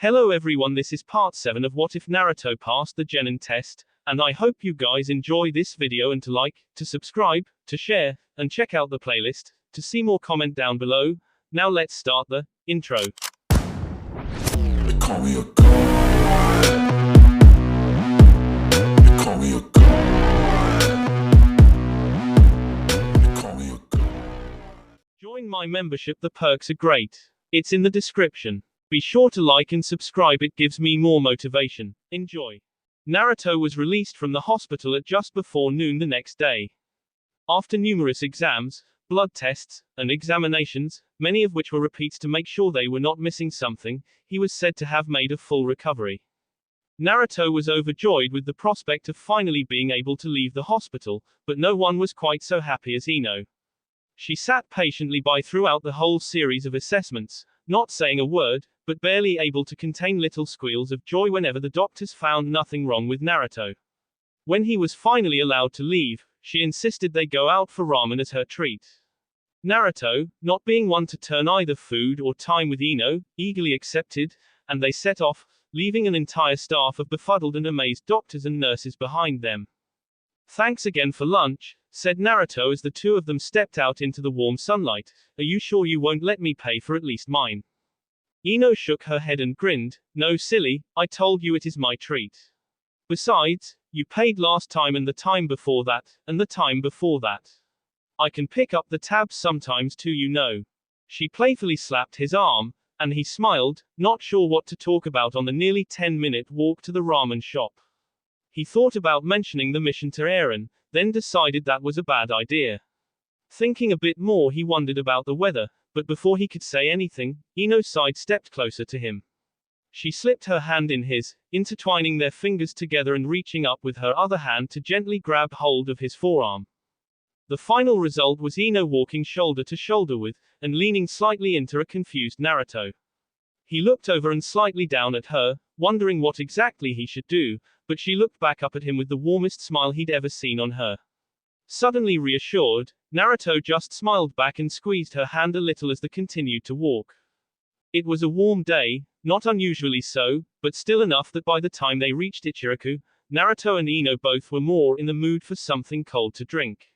Hello everyone, this is part 7 of What If Naruto Passed the Genin test, and I hope you guys enjoy this video and to like, to subscribe, to share, and check out the playlist, to see more comment down below. Now let's start the intro. They call me a god. They call me a god. They call me a god. Join my membership, the perks are great. It's in the description. Be sure to like and subscribe, it gives me more motivation. Enjoy. Naruto was released from the hospital at just before noon the next day. After numerous exams, blood tests, and examinations, many of which were repeats to make sure they were not missing something, he was said to have made a full recovery. Naruto was overjoyed with the prospect of finally being able to leave the hospital, but no one was quite so happy as Ino. She sat patiently by throughout the whole series of assessments, not saying a word, but barely able to contain little squeals of joy whenever the doctors found nothing wrong with Naruto. When he was finally allowed to leave, she insisted they go out for ramen as her treat. Naruto, not being one to turn either food or time with Ino, eagerly accepted, and they set off, leaving an entire staff of befuddled and amazed doctors and nurses behind them. "Thanks again for lunch," said Naruto as the two of them stepped out into the warm sunlight. "Are you sure you won't let me pay for at least mine?" Ino shook her head and grinned. "No, silly, I told you it is my treat. Besides, you paid last time and the time before that, and the time before that. I can pick up the tabs sometimes too, you know." She playfully slapped his arm, and he smiled, not sure what to talk about on the nearly 10-minute walk to the ramen shop. He thought about mentioning the mission to Eren, then decided that was a bad idea. Thinking a bit more, he wondered about the weather, but before he could say anything, Ino sidestepped closer to him. She slipped her hand in his, intertwining their fingers together and reaching up with her other hand to gently grab hold of his forearm. The final result was Ino walking shoulder to shoulder with, and leaning slightly into a confused Naruto. He looked over and slightly down at her, wondering what exactly he should do, but she looked back up at him with the warmest smile he'd ever seen on her. Suddenly reassured, Naruto just smiled back and squeezed her hand a little as they continued to walk. It was a warm day, not unusually so, but still enough that by the time they reached Ichiraku, Naruto and Ino both were more in the mood for something cold to drink.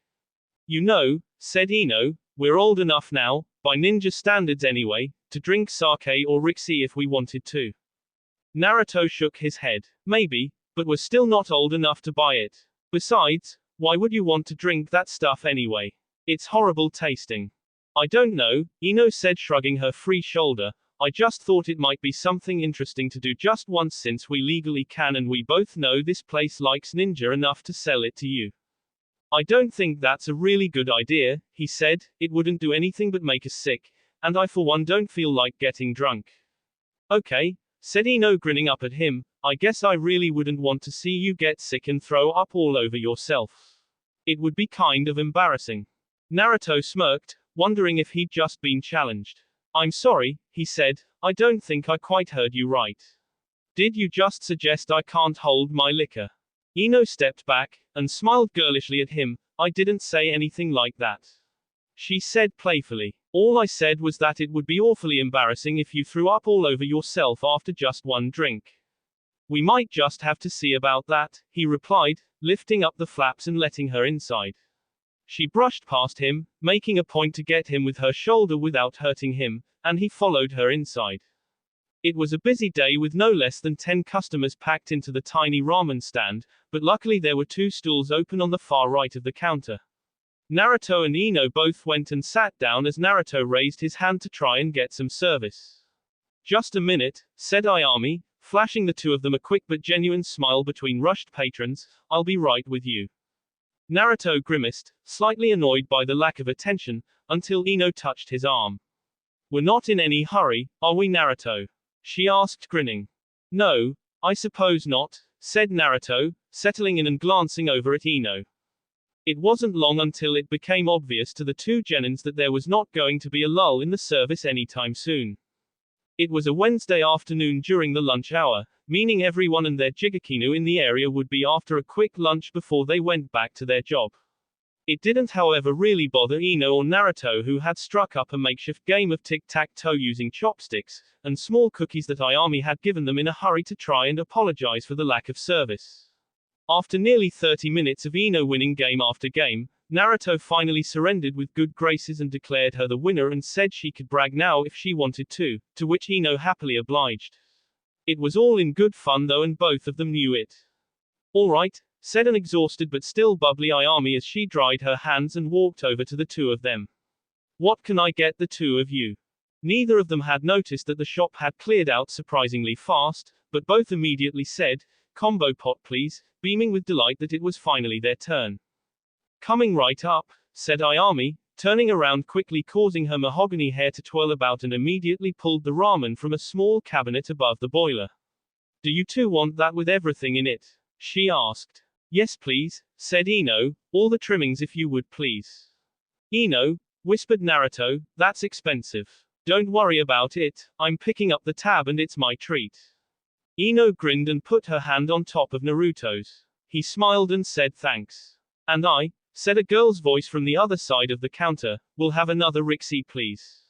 "You know," said Ino, "we're old enough now, by ninja standards anyway, to drink sake or rixi if we wanted to." Naruto shook his head. "Maybe, but we're still not old enough to buy it. Besides, why would you want to drink that stuff anyway? It's horrible tasting." "I don't know," Ino said, shrugging her free shoulder. "I just thought it might be something interesting to do just once since we legally can and we both know this place likes ninja enough to sell it to you." "I don't think that's a really good idea," he said. "It wouldn't do anything but make us sick, and I for one don't feel like getting drunk." "Okay," said Ino, grinning up at him. "I guess I really wouldn't want to see you get sick and throw up all over yourself. It would be kind of embarrassing." Naruto smirked, wondering if he'd just been challenged. "I'm sorry," he said, "I don't think I quite heard you right. Did you just suggest I can't hold my liquor?" Ino stepped back, and smiled girlishly at him. "I didn't say anything like that," she said playfully. "All I said was that it would be awfully embarrassing if you threw up all over yourself after just one drink." "We might just have to see about that," he replied, lifting up the flaps and letting her inside. She brushed past him, making a point to get him with her shoulder without hurting him, and he followed her inside. It was a busy day with no less than 10 customers packed into the tiny ramen stand, but luckily there were 2 stools open on the far right of the counter. Naruto and Ino both went and sat down as Naruto raised his hand to try and get some service. "Just a minute," said Ayami, flashing the two of them a quick but genuine smile between rushed patrons. "I'll be right with you." Naruto grimaced, slightly annoyed by the lack of attention, until Ino touched his arm. "We're not in any hurry, are we, Naruto?" she asked, grinning. "No, I suppose not," said Naruto, settling in and glancing over at Ino. It wasn't long until it became obvious to the two Genins that there was not going to be a lull in the service anytime soon. It was a Wednesday afternoon during the lunch hour, meaning everyone and their Jigakinu in the area would be after a quick lunch before they went back to their job. It didn't however really bother Ino or Naruto, who had struck up a makeshift game of tic-tac-toe using chopsticks and small cookies that Ayami had given them in a hurry to try and apologize for the lack of service. After nearly 30 minutes of Ino winning game after game, Naruto finally surrendered with good graces and declared her the winner and said she could brag now if she wanted to which Ino happily obliged. It was all in good fun though, and both of them knew it. Alright, said an exhausted but still bubbly Ayami as she dried her hands and walked over to the two of them. What can I get the two of you? Neither of them had noticed that the shop had cleared out surprisingly fast, but both immediately said, "Combo pot please," beaming with delight that it was finally their turn. "Coming right up," said Ayami, turning around quickly, causing her mahogany hair to twirl about, and immediately pulled the ramen from a small cabinet above the boiler. "Do you two want that with everything in it?" she asked. "Yes please," said Ino, "all the trimmings if you would please." "Ino," whispered Naruto, "that's expensive. Don't worry about it, I'm picking up the tab and it's my treat." Ino grinned and put her hand on top of Naruto's. He smiled and said thanks. "And I," said a girl's voice from the other side of the counter, "will have another Rixie please."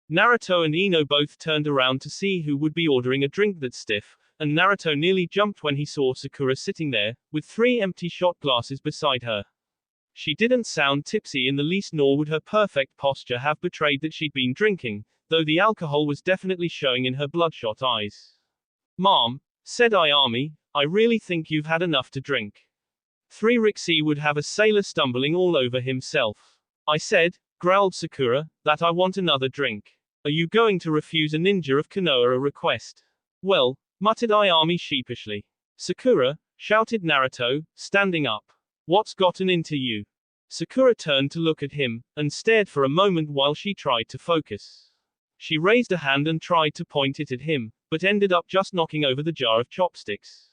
Naruto and Ino both turned around to see who would be ordering a drink that stiff, and Naruto nearly jumped when he saw Sakura sitting there, with 3 empty shot glasses beside her. She didn't sound tipsy in the least, nor would her perfect posture have betrayed that she'd been drinking, though the alcohol was definitely showing in her bloodshot eyes. "Mom," said Ayami, "I really think you've had enough to drink." 3 Rixie would have a sailor stumbling all over himself. "I said," growled Sakura, "that I want another drink. Are you going to refuse a ninja of Konoha a request?" "Well," muttered Ayami sheepishly. "Sakura," shouted Naruto, standing up. "What's gotten into you?" Sakura turned to look at him, and stared for a moment while she tried to focus. She raised a hand and tried to point it at him, but ended up just knocking over the jar of chopsticks.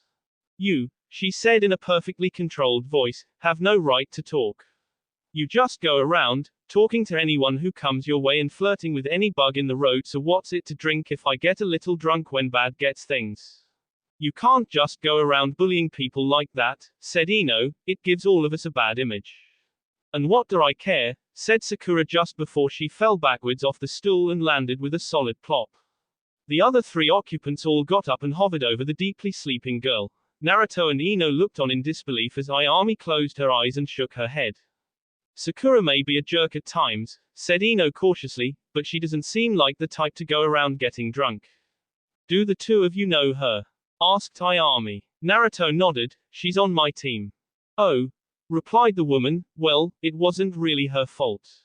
"You," she said in a perfectly controlled voice, "have no right to talk. You just go around, talking to anyone who comes your way and flirting with any bug in the road, so what's it to drink if I get a little drunk when bad gets things? You can't just go around bullying people like that," said Ino, "it gives all of us a bad image." "And what do I care," said Sakura just before she fell backwards off the stool and landed with a solid plop. The other 3 occupants all got up and hovered over the deeply sleeping girl. Naruto and Ino looked on in disbelief as Ayami closed her eyes and shook her head. "Sakura may be a jerk at times," said Ino cautiously, "but she doesn't seem like the type to go around getting drunk." "Do the two of you know her?" asked Ayami. Naruto nodded. "She's on my team." "Oh," replied the woman, "well, it wasn't really her fault.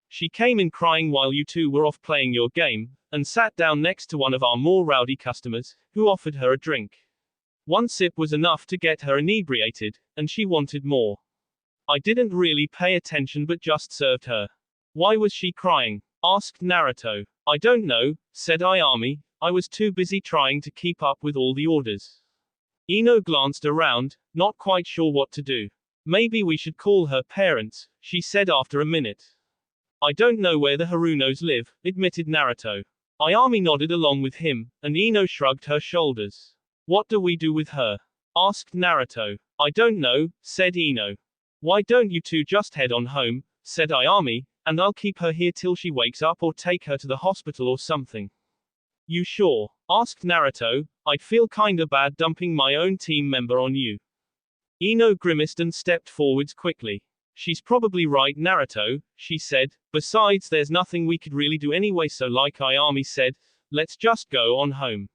She came in crying while you two were off playing your game, and sat down next to one of our more rowdy customers, who offered her a drink. 1 sip was enough to get her inebriated, and she wanted more. I didn't really pay attention but just served her." "Why was she crying?" asked Naruto. "I don't know," said Ayami, "I was too busy trying to keep up with all the orders." Ino glanced around, not quite sure what to do. "Maybe we should call her parents," she said after a minute. "I don't know where the Harunos live," admitted Naruto. Ayami nodded along with him, and Ino shrugged her shoulders. "What do we do with her?" asked Naruto. "I don't know," said Ino. "Why don't you two just head on home," said Ayami, "and I'll keep her here till she wakes up, or take her to the hospital or something." "You sure?" asked Naruto. "I'd feel kinda bad dumping my own team member on you." Ino grimaced and stepped forwards quickly. "She's probably right, Naruto," she said. "Besides, there's nothing we could really do anyway, so like Ayami said, let's just go on home."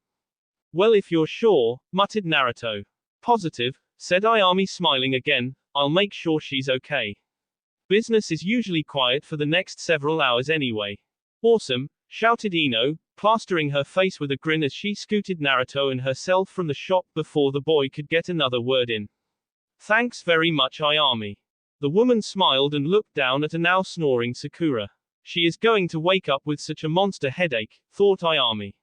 "Well, if you're sure," muttered Naruto. "Positive," said Ayami, smiling again. "I'll make sure she's okay. Business is usually quiet for the next several hours anyway." "Awesome," shouted Ino, plastering her face with a grin as she scooted Naruto and herself from the shop before the boy could get another word in. "Thanks very much, Ayami." The woman smiled and looked down at a now snoring Sakura. "She is going to wake up with such a monster headache," thought Ayami.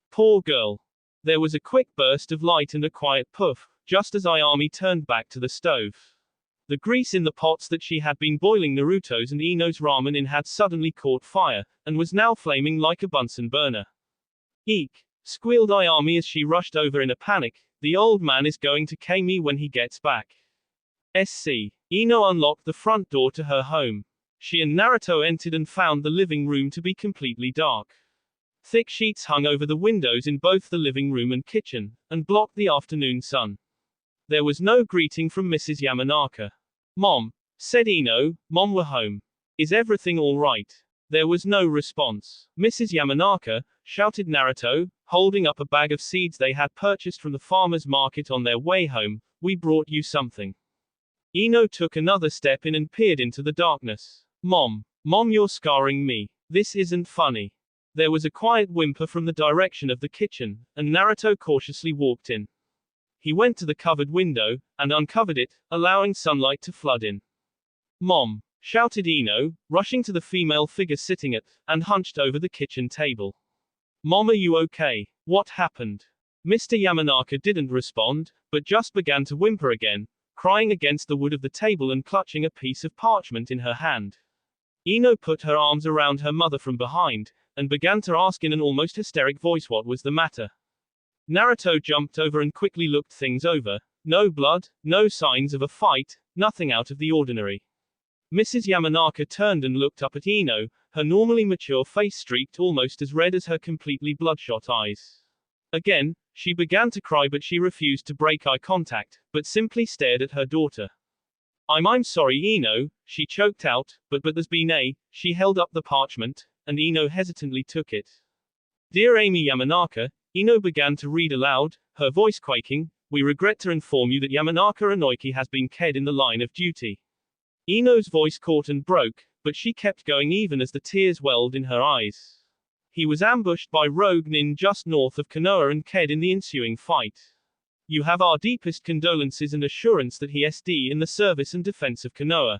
Poor girl. There was a quick burst of light and a quiet puff, just as Ayami turned back to the stove. The grease in the pots that she had been boiling Naruto's and Ino's ramen in had suddenly caught fire, and was now flaming like a Bunsen burner. "Eek!" squealed Ayami as she rushed over in a panic. "The old man is going to kill me when he gets back." SC. Ino unlocked the front door to her home. She and Naruto entered and found the living room to be completely dark. Thick sheets hung over the windows in both the living room and kitchen, and blocked the afternoon sun. There was no greeting from Mrs. Yamanaka. "Mom," said Ino, "Mom, we're home. Is everything all right?" There was no response. "Mrs. Yamanaka," shouted Naruto, holding up a bag of seeds they had purchased from the farmer's market on their way home, "we brought you something." Ino took another step in and peered into the darkness. Mom, you're scarring me. This isn't funny." There was a quiet whimper from the direction of the kitchen, and Naruto cautiously walked in. He went to the covered window, and uncovered it, allowing sunlight to flood in. "Mom," shouted Ino, rushing to the female figure sitting at, and hunched over the kitchen table. "Mom, are you okay? What happened?" Mr. Yamanaka didn't respond, but just began to whimper again, crying against the wood of the table and clutching a piece of parchment in her hand. Ino put her arms around her mother from behind, and began to ask in an almost hysteric voice what was the matter. Naruto jumped over and quickly looked things over. No blood, no signs of a fight, nothing out of the ordinary. Mrs. Yamanaka turned and looked up at Ino, her normally mature face streaked almost as red as her completely bloodshot eyes. Again, she began to cry, but she refused to break eye contact, but simply stared at her daughter. I'm sorry, Ino," she choked out, but there's been a. She held up the parchment, and Ino hesitantly took it. "Dear Amy Yamanaka," Ino began to read aloud, her voice quaking, "we regret to inform you that Yamanaka Inoiki has been killed in the line of duty." Ino's voice caught and broke, but she kept going even as the tears welled in her eyes. "He was ambushed by rogue nin just north of Konoha and killed in the ensuing fight. You have our deepest condolences and assurance that he SD in the service and defense of Konoha.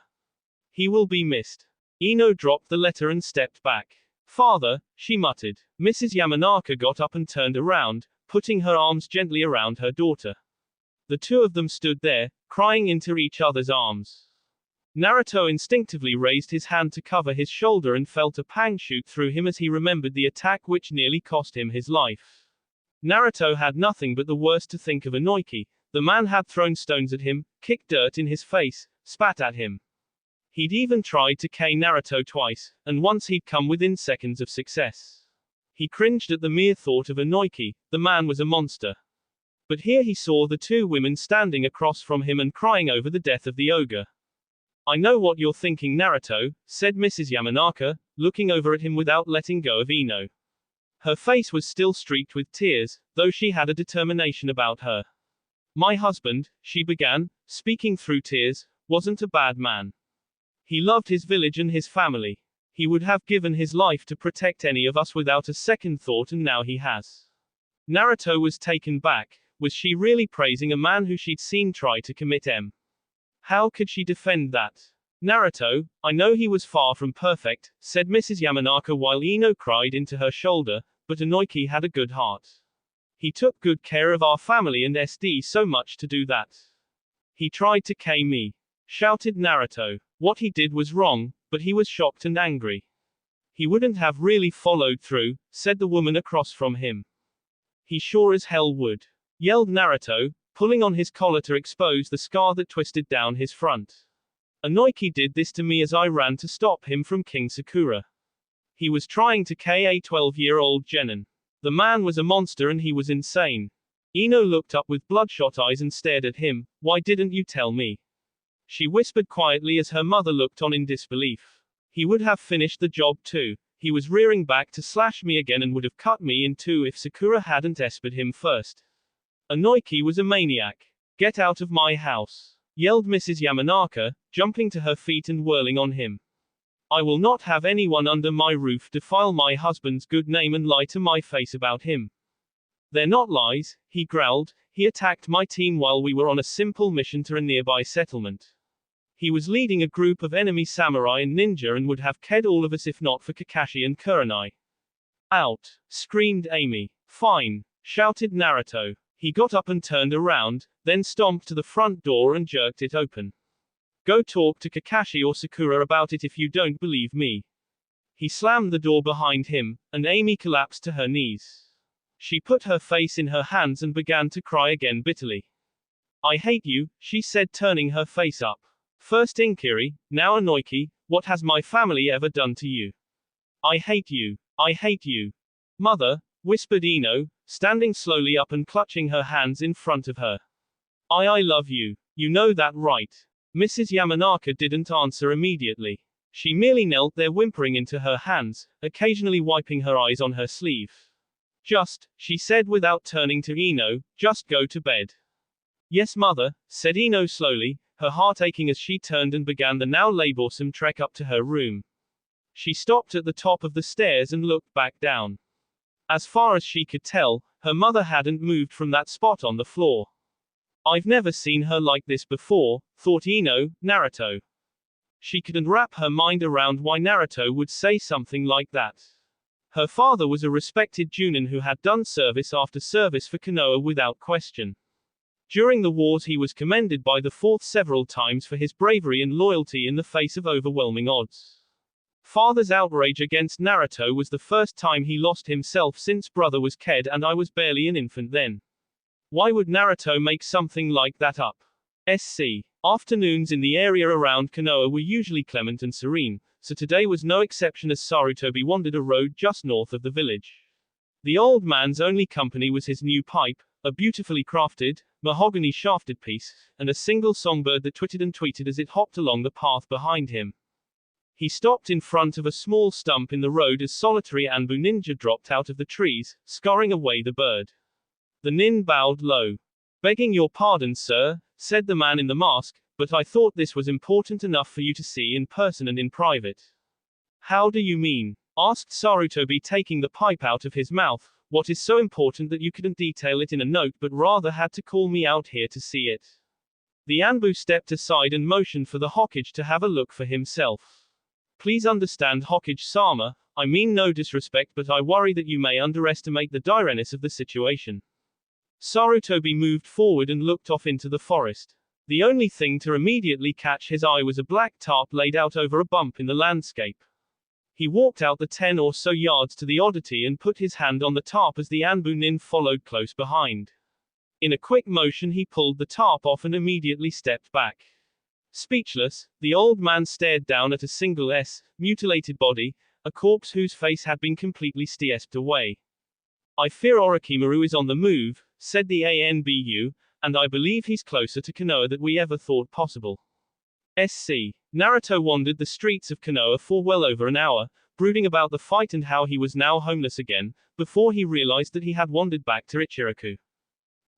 He will be missed." Ino dropped the letter and stepped back. "Father," she muttered. Mrs. Yamanaka got up and turned around, putting her arms gently around her daughter. The two of them stood there, crying into each other's arms. Naruto instinctively raised his hand to cover his shoulder and felt a pang shoot through him as he remembered the attack which nearly cost him his life. Naruto had nothing but the worst to think of Inoiki. The man had thrown stones at him, kicked dirt in his face, spat at him. He'd even tried to K Naruto twice, and once he'd come within seconds of success. He cringed at the mere thought of Inoiki. The man was a monster. But here he saw the two women standing across from him and crying over the death of the ogre. "I know what you're thinking, Naruto," said Mrs. Yamanaka, looking over at him without letting go of Ino. Her face was still streaked with tears, though she had a determination about her. "My husband," she began, speaking through tears, "wasn't a bad man. He loved his village and his family. He would have given his life to protect any of us without a second thought, and now he has." Naruto was taken back. Was she really praising a man who she'd seen try to commit M? How could she defend that? "Naruto, I know he was far from perfect," said Mrs. Yamanaka while Ino cried into her shoulder, "but Inoiki had a good heart. He took good care of our family and SD so much to do that. He tried to K me," shouted Naruto. What he did was wrong, but he was shocked and angry. "He wouldn't have really followed through," said the woman across from him. "He sure as hell would," yelled Naruto, pulling on his collar to expose the scar that twisted down his front. "Inoiki did this to me as I ran to stop him from King Sakura. He was trying to K a 12-year-old Genin. The man was a monster and he was insane." Ino looked up with bloodshot eyes and stared at him. "Why didn't you tell me?" she whispered quietly as her mother looked on in disbelief. "He would have finished the job too. He was rearing back to slash me again and would have cut me in two if Sakura hadn't espered him first. Inoiki was a maniac. Get out of my house," yelled Mrs. Yamanaka, jumping to her feet and whirling on him. "I will not have anyone under my roof defile my husband's good name and lie to my face about him." "They're not lies," he growled. "He attacked my team while we were on a simple mission to a nearby settlement. He was leading a group of enemy samurai and ninja and would have killed all of us if not for Kakashi and Kurenai." "Out!" screamed Amy. "Fine!" shouted Naruto. He got up and turned around, then stomped to the front door and jerked it open. "Go talk to Kakashi or Sakura about it if you don't believe me." He slammed the door behind him, and Amy collapsed to her knees. She put her face in her hands and began to cry again bitterly. "I hate you," she said, turning her face up. First inquiry, now Anoiki, what has my family ever done to you? I hate you. I hate you. Mother, whispered Ino, standing slowly up and clutching her hands in front of her. I love you. You know that, right? Mrs. Yamanaka didn't answer immediately. She merely knelt there whimpering into her hands, occasionally wiping her eyes on her sleeve. Just, she said without turning to Ino, just go to bed. Yes, mother, said Ino slowly, her heart aching as she turned and began the now laborsome trek up to her room. She stopped at the top of the stairs and looked back down. As far as she could tell, her mother hadn't moved from that spot on the floor. I've never seen her like this before, thought Ino, Naruto. She couldn't wrap her mind around why Naruto would say something like that. Her father was a respected Genin who had done service after service for Konoha without question. During the wars he was commended by the Fourth several times for his bravery and loyalty in the face of overwhelming odds. Father's outrage against Naruto was the first time he lost himself since brother was killed and I was barely an infant then. Why would Naruto make something like that up? SC. Afternoons in the area around Konoha were usually clement and serene, so today was no exception as Sarutobi wandered a road just north of the village. The old man's only company was his new pipe, a beautifully crafted, mahogany shafted piece, and a single songbird that twittered and tweeted as it hopped along the path behind him. He stopped in front of a small stump in the road as solitary Anbu ninja dropped out of the trees, scaring away the bird. The nin bowed low. Begging your pardon, sir, said the man in the mask, but I thought this was important enough for you to see in person and in private. How do you mean? Asked Sarutobi, taking the pipe out of his mouth. What is so important that you couldn't detail it in a note but rather had to call me out here to see it? The Anbu stepped aside and motioned for the Hokage to have a look for himself. Please understand, Hokage-sama, I mean no disrespect, but I worry that you may underestimate the direness of the situation. Sarutobi moved forward and looked off into the forest. The only thing to immediately catch his eye was a black tarp laid out over a bump in the landscape. He walked out the 10 or so yards to the oddity and put his hand on the tarp as the Anbu nin followed close behind. In a quick motion he pulled the tarp off and immediately stepped back. Speechless, the old man stared down at a single mutilated body, a corpse whose face had been completely stiesped away. I fear Orochimaru is on the move, said the Anbu, and I believe he's closer to Konoha than we ever thought possible. SC. Naruto wandered the streets of Konoha for well over an hour, brooding about the fight and how he was now homeless again, before he realized that he had wandered back to Ichiraku.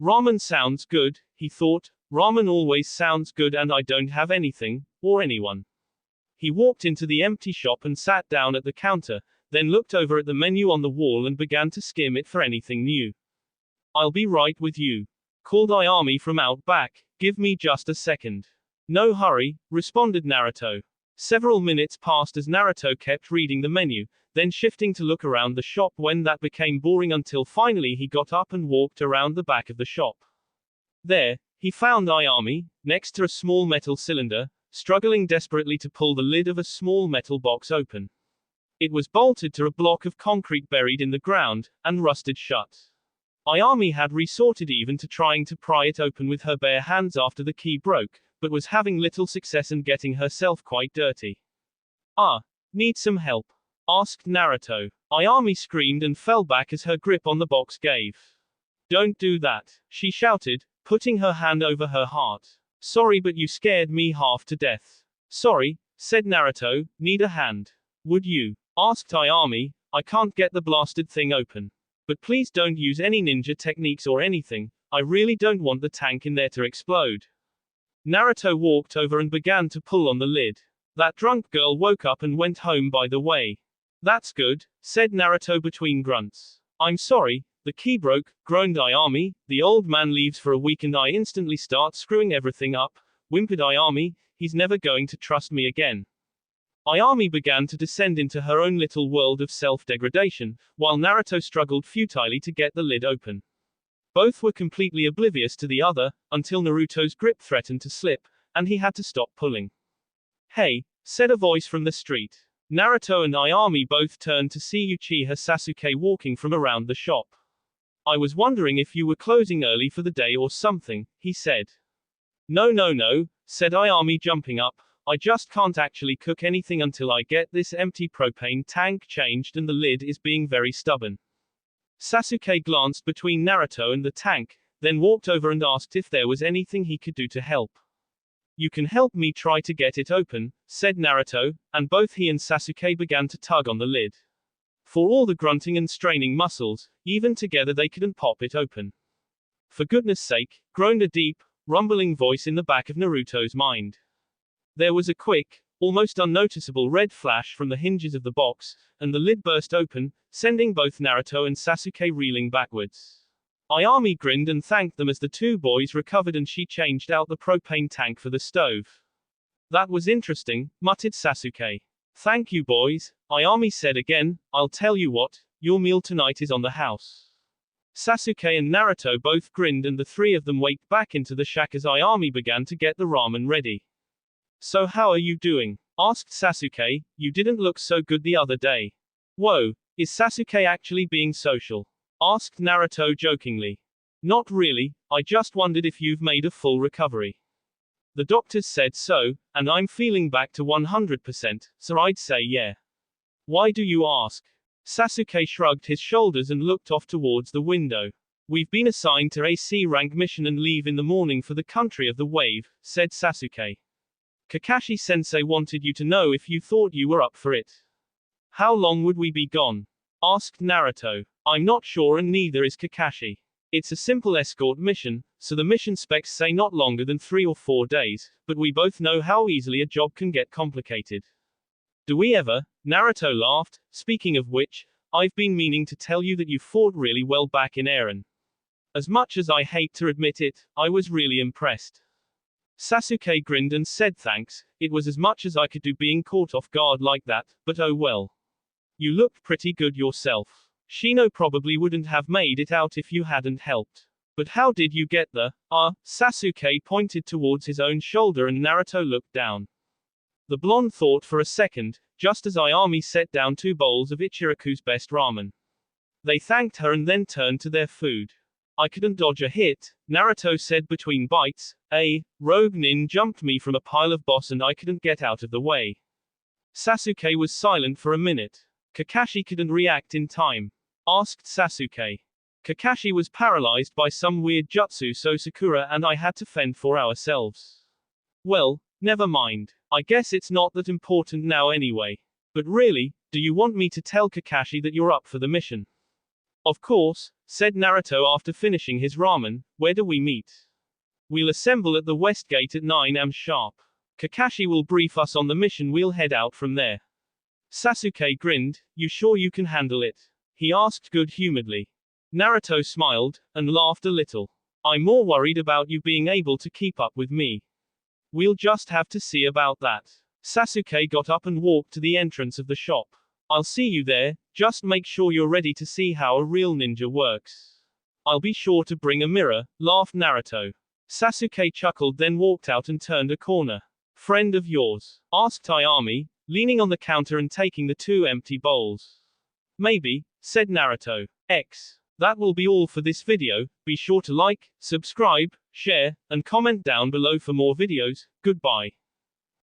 Ramen sounds good, he thought. Ramen always sounds good and I don't have anything, or anyone. He walked into the empty shop and sat down at the counter, then looked over at the menu on the wall and began to skim it for anything new. I'll be right with you. Called Ayami from out back, give me just a second. No hurry, responded Naruto. Several minutes passed as Naruto kept reading the menu, then shifting to look around the shop when that became boring until finally he got up and walked around the back of the shop. There, he found Ayami, next to a small metal cylinder, struggling desperately to pull the lid of a small metal box open. It was bolted to a block of concrete buried in the ground, and rusted shut. Ayami had resorted even to trying to pry it open with her bare hands after the key broke, but was having little success and getting herself quite dirty. Need some help? Asked Naruto. Ayami screamed and fell back as her grip on the box gave. Don't do that, she shouted, putting her hand over her heart. Sorry, but you scared me half to death. Sorry, said Naruto, need a hand. Would you? Asked Ayami. I can't get the blasted thing open. But please don't use any ninja techniques or anything, I really don't want the tank in there to explode. Naruto walked over and began to pull on the lid. That drunk girl woke up and went home by the way. That's good, said Naruto between grunts. I'm sorry, the key broke, groaned Ayami. The old man leaves for a week and I instantly start screwing everything up, whimpered Ayami. He's never going to trust me again. Ayami began to descend into her own little world of self-degradation, while Naruto struggled futilely to get the lid open. Both were completely oblivious to the other, until Naruto's grip threatened to slip, and he had to stop pulling. Hey, said a voice from the street. Naruto and Ayami both turned to see Uchiha Sasuke walking from around the shop. I was wondering if you were closing early for the day or something, he said. No, said Ayami jumping up. I just can't actually cook anything until I get this empty propane tank changed, and the lid is being very stubborn. Sasuke glanced between Naruto and the tank, then walked over and asked if there was anything he could do to help. You can help me try to get it open, said Naruto, and both he and Sasuke began to tug on the lid. For all the grunting and straining muscles, even together they couldn't pop it open. For goodness sake, groaned a deep, rumbling voice in the back of Naruto's mind. There was a quick, almost unnoticeable red flash from the hinges of the box, and the lid burst open, sending both Naruto and Sasuke reeling backwards. Ayami grinned and thanked them as the two boys recovered and she changed out the propane tank for the stove. That was interesting, muttered Sasuke. Thank you boys, Ayami said again. I'll tell you what, your meal tonight is on the house. Sasuke and Naruto both grinned and the three of them waked back into the shack as Ayami began to get the ramen ready. So how are you doing? Asked Sasuke. You didn't look so good the other day. Whoa, is Sasuke actually being social? Asked Naruto jokingly. Not really, I just wondered if you've made a full recovery. The doctors said so, and I'm feeling back to 100%, so I'd say yeah. Why do you ask? Sasuke shrugged his shoulders and looked off towards the window. We've been assigned to a C-rank mission and leave in the morning for the country of the wave, said Sasuke. Kakashi-sensei wanted you to know if you thought you were up for it. How long would we be gone? Asked Naruto. I'm not sure and neither is Kakashi. It's a simple escort mission, so the mission specs say not longer than 3 or 4 days, but we both know how easily a job can get complicated. Do we ever? Naruto laughed. Speaking of which, I've been meaning to tell you that you fought really well back in Eren. As much as I hate to admit it, I was really impressed. Sasuke grinned and said thanks, it was as much as I could do being caught off guard like that, but oh well. You looked pretty good yourself. Shino probably wouldn't have made it out if you hadn't helped. But how did you get the, Sasuke pointed towards his own shoulder and Naruto looked down. The blonde thought for a second, just as Ayami set down 2 bowls of Ichiraku's best ramen. They thanked her and then turned to their food. I couldn't dodge a hit, Naruto said between bites. A rogue nin jumped me from a pile of boss and I couldn't get out of the way. Sasuke was silent for a minute. Kakashi couldn't react in time. Asked Sasuke. Kakashi was paralyzed by some weird jutsu, so Sakura and I had to fend for ourselves. Well, never mind. I guess it's not that important now anyway. But really, do you want me to tell Kakashi that you're up for the mission? Of course, said Naruto after finishing his ramen. Where do we meet? We'll assemble at the west gate at 9 am sharp. Kakashi will brief us on the mission, we'll head out from there. Sasuke grinned. You sure you can handle it? He asked good-humoredly. Naruto smiled, and laughed a little. I'm more worried about you being able to keep up with me. We'll just have to see about that. Sasuke got up and walked to the entrance of the shop. I'll see you there, just make sure you're ready to see how a real ninja works. I'll be sure to bring a mirror, laughed Naruto. Sasuke chuckled, then walked out and turned a corner. Friend of yours? Asked Ayami, leaning on the counter and taking the 2 empty bowls. Maybe, said Naruto. That will be all for this video. Be sure to like, subscribe, share, and comment down below for more videos. Goodbye.